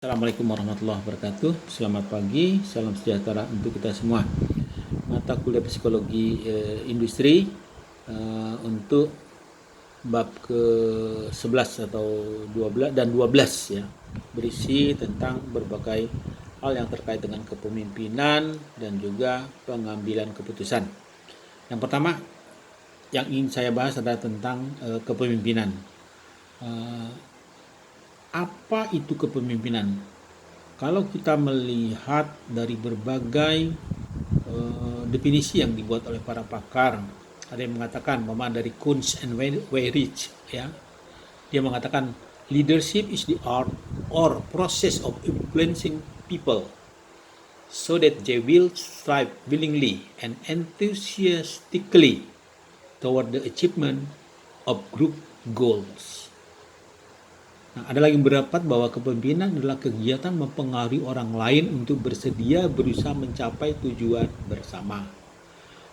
Assalamualaikum warahmatullahi wabarakatuh. Selamat pagi, salam sejahtera untuk kita semua. Mata kuliah psikologi industri untuk bab ke-11 atau 12 dan 12 ya. Berisi tentang berbagai hal yang terkait dengan kepemimpinan dan juga pengambilan keputusan. Yang pertama yang ingin saya bahas adalah tentang kepemimpinan. Apa itu kepemimpinan? Kalau kita melihat dari berbagai definisi yang dibuat oleh para pakar, ada yang mengatakan, dari Kunz and Weyrich, ya, dia mengatakan leadership is the art or process of influencing people so that they will strive willingly and enthusiastically toward the achievement of group goals. Nah, ada lagi yang berpendapat bahwa kepemimpinan adalah kegiatan mempengaruhi orang lain untuk bersedia berusaha mencapai tujuan bersama.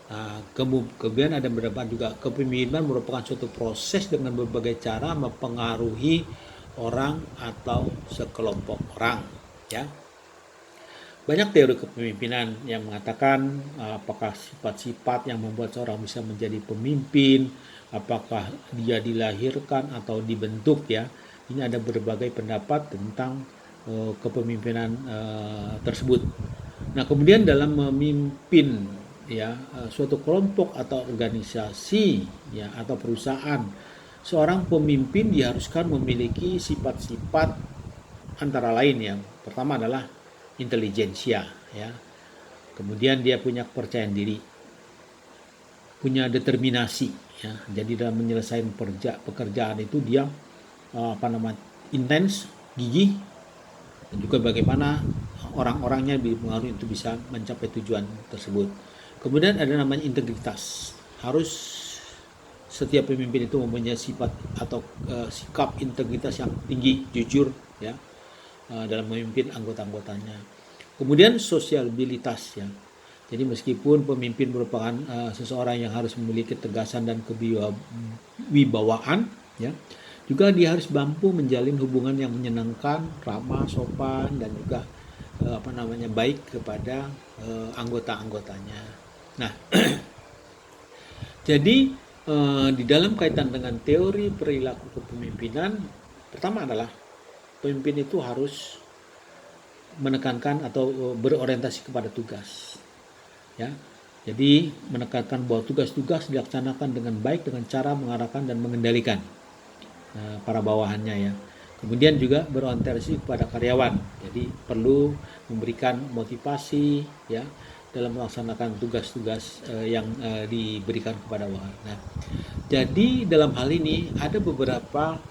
Nah, kemudian ada yang berpendapat juga kepemimpinan merupakan suatu proses dengan berbagai cara mempengaruhi orang atau sekelompok orang. Ya, banyak teori kepemimpinan yang mengatakan apakah sifat-sifat yang membuat seorang bisa menjadi pemimpin, apakah dia dilahirkan atau dibentuk ya. Ini ada berbagai pendapat tentang kepemimpinan tersebut. Nah, kemudian dalam memimpin ya suatu kelompok atau organisasi ya atau perusahaan, seorang pemimpin diharuskan memiliki sifat-sifat antara lain yang pertama adalah intelijensia ya. Kemudian dia punya kepercayaan diri, punya determinasi ya. Jadi dalam menyelesaikan pekerjaan itu dia intens, gigih, dan juga bagaimana orang-orangnya dipengaruhi untuk bisa mencapai tujuan tersebut. Kemudian ada namanya integritas. Harus setiap pemimpin itu mempunyai sifat atau sikap integritas yang tinggi, jujur ya dalam memimpin anggota-anggotanya. Kemudian sosiabilitas ya. Jadi meskipun pemimpin merupakan seseorang yang harus memiliki ketegasan dan kewibawaan ya, juga dia harus mampu menjalin hubungan yang menyenangkan, ramah, sopan, dan juga baik kepada anggota-anggotanya. Nah, jadi di dalam kaitan dengan teori perilaku kepemimpinan, pertama adalah pemimpin itu harus menekankan atau berorientasi kepada tugas. Ya, jadi menekankan bahwa tugas-tugas dilaksanakan dengan baik dengan cara mengarahkan dan mengendalikan para bawahannya ya. Kemudian juga berorientasi kepada karyawan. Jadi perlu memberikan motivasi ya dalam melaksanakan tugas-tugas yang diberikan kepada bawahan. Nah, jadi dalam hal ini ada beberapa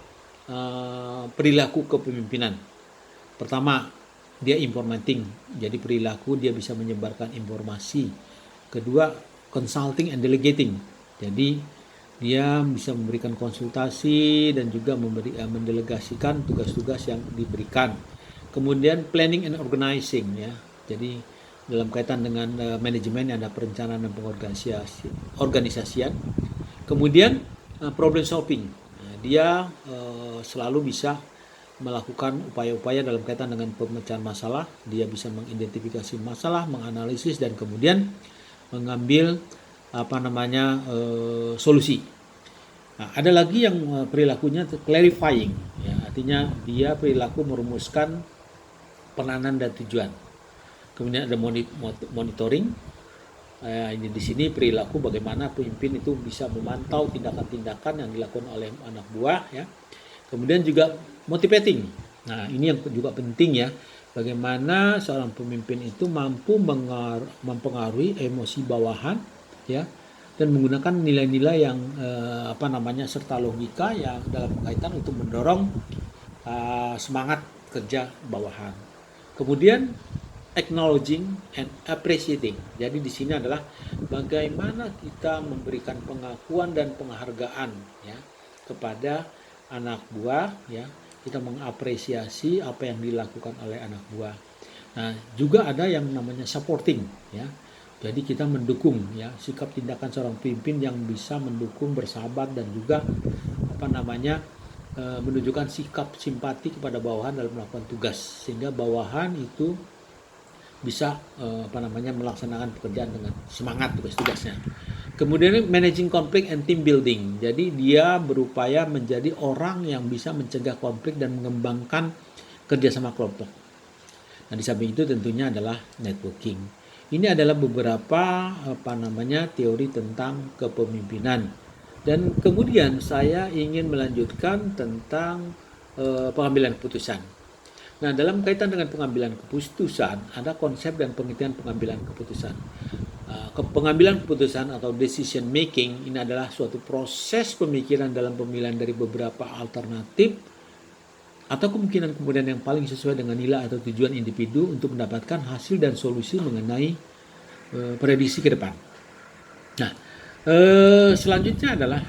perilaku kepemimpinan. Pertama, dia informating. Jadi perilaku dia bisa menyebarkan informasi. Kedua, consulting and delegating. Jadi dia bisa memberikan konsultasi dan juga mendelegasikan tugas-tugas yang diberikan. Kemudian planning and organizing ya. Jadi dalam kaitan dengan manajemen ada perencanaan dan pengorganisasian. Kemudian problem solving. Dia selalu bisa melakukan upaya-upaya dalam kaitan dengan pemecahan masalah. Dia bisa mengidentifikasi masalah, menganalisis dan kemudian mengambil solusi. Nah, ada lagi yang perilakunya clarifying ya, artinya dia perilaku merumuskan penanganan dan tujuan. Kemudian ada monitoring. Ini di sini perilaku bagaimana pemimpin itu bisa memantau tindakan-tindakan yang dilakukan oleh anak buah ya. Kemudian juga motivating. Nah, ini yang juga penting ya. Bagaimana seorang pemimpin itu mampu mempengaruhi emosi bawahan ya, dan menggunakan nilai-nilai yang serta logika yang dalam kaitan untuk mendorong semangat kerja bawahan. Kemudian acknowledging and appreciating. Jadi di sini adalah bagaimana kita memberikan pengakuan dan penghargaan ya kepada anak buah ya. Kita mengapresiasi apa yang dilakukan oleh anak buah. Nah, juga ada yang namanya supporting ya. Jadi kita mendukung ya sikap tindakan seorang pemimpin yang bisa mendukung, bersahabat dan juga menunjukkan sikap simpati kepada bawahan dalam melakukan tugas, sehingga bawahan itu bisa melaksanakan pekerjaan dengan semangat tugas-tugasnya. Kemudian managing conflict and team building. Jadi dia berupaya menjadi orang yang bisa mencegah konflik dan mengembangkan kerjasama kelompok. Nah, di samping itu tentunya adalah networking. Ini adalah beberapa teori tentang kepemimpinan. Dan kemudian saya ingin melanjutkan tentang pengambilan keputusan. Nah, dalam kaitan dengan pengambilan keputusan, ada konsep dan pengertian pengambilan keputusan. Pengambilan keputusan atau decision making ini adalah suatu proses pemikiran dalam pemilihan dari beberapa alternatif atau kemungkinan-kemungkinan yang paling sesuai dengan nilai atau tujuan individu untuk mendapatkan hasil dan solusi mengenai prediksi ke depan. Nah, selanjutnya adalah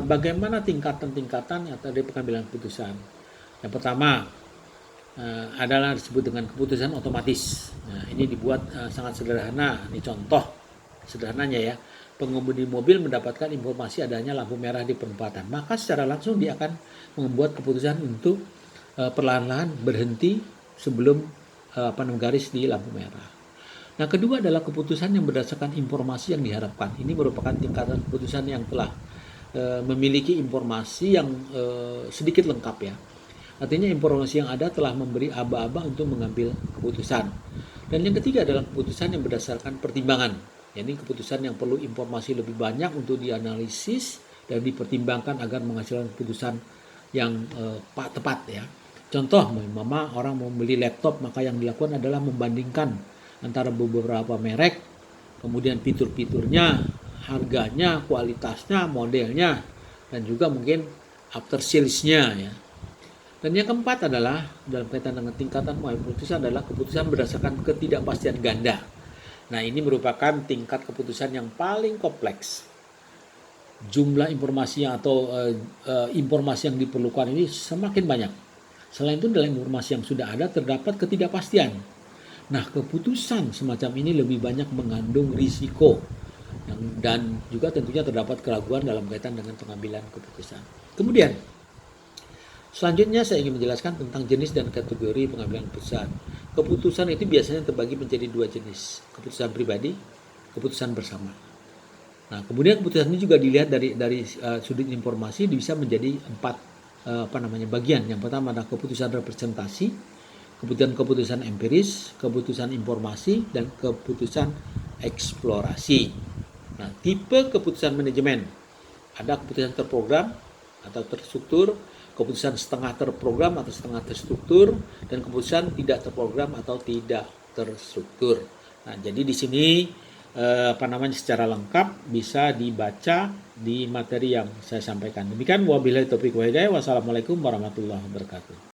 bagaimana tingkatan-tingkatan dari pengambilan keputusan. Yang pertama adalah disebut dengan keputusan otomatis. Nah, ini dibuat sangat sederhana. Ini contoh sederhananya ya. Pengemudi mobil mendapatkan informasi adanya lampu merah di perempatan, maka secara langsung dia akan membuat keputusan untuk perlahan-lahan berhenti sebelum garis di lampu merah. Nah, kedua adalah keputusan yang berdasarkan informasi yang diharapkan. Ini merupakan tingkatan keputusan yang telah memiliki informasi yang sedikit lengkap ya. Artinya informasi yang ada telah memberi aba-aba untuk mengambil keputusan. Dan yang ketiga adalah keputusan yang berdasarkan pertimbangan. Jadi keputusan yang perlu informasi lebih banyak untuk dianalisis dan dipertimbangkan agar menghasilkan keputusan yang tepat ya. Contoh, orang mau beli laptop, maka yang dilakukan adalah membandingkan antara beberapa merek, kemudian fitur-fiturnya, harganya, kualitasnya, modelnya, dan juga mungkin after sales-nya ya. Dan yang keempat adalah dalam kaitan dengan tingkatan keputusan adalah keputusan berdasarkan ketidakpastian ganda. Nah, ini merupakan tingkat keputusan yang paling kompleks. Jumlah informasi atau informasi yang diperlukan ini semakin banyak. Selain itu dalam informasi yang sudah ada terdapat ketidakpastian. Nah, keputusan semacam ini lebih banyak mengandung risiko dan juga tentunya terdapat keraguan dalam kaitan dengan pengambilan keputusan. Kemudian selanjutnya saya ingin menjelaskan tentang jenis dan kategori pengambilan keputusan. Keputusan itu biasanya terbagi menjadi dua jenis, keputusan pribadi, keputusan bersama. Nah, kemudian keputusan ini juga dilihat dari sudut informasi bisa menjadi empat bagian. Yang pertama adalah keputusan representasi, keputusan empiris, keputusan informasi, dan keputusan eksplorasi. Nah, tipe keputusan manajemen ada keputusan terprogram atau terstruktur, keputusan setengah terprogram atau setengah terstruktur, dan keputusan tidak terprogram atau tidak terstruktur. Nah, jadi di sini secara lengkap bisa dibaca di materi yang saya sampaikan. Demikian wabillahi taufiq wal hidayah. Wassalamualaikum warahmatullahi wabarakatuh.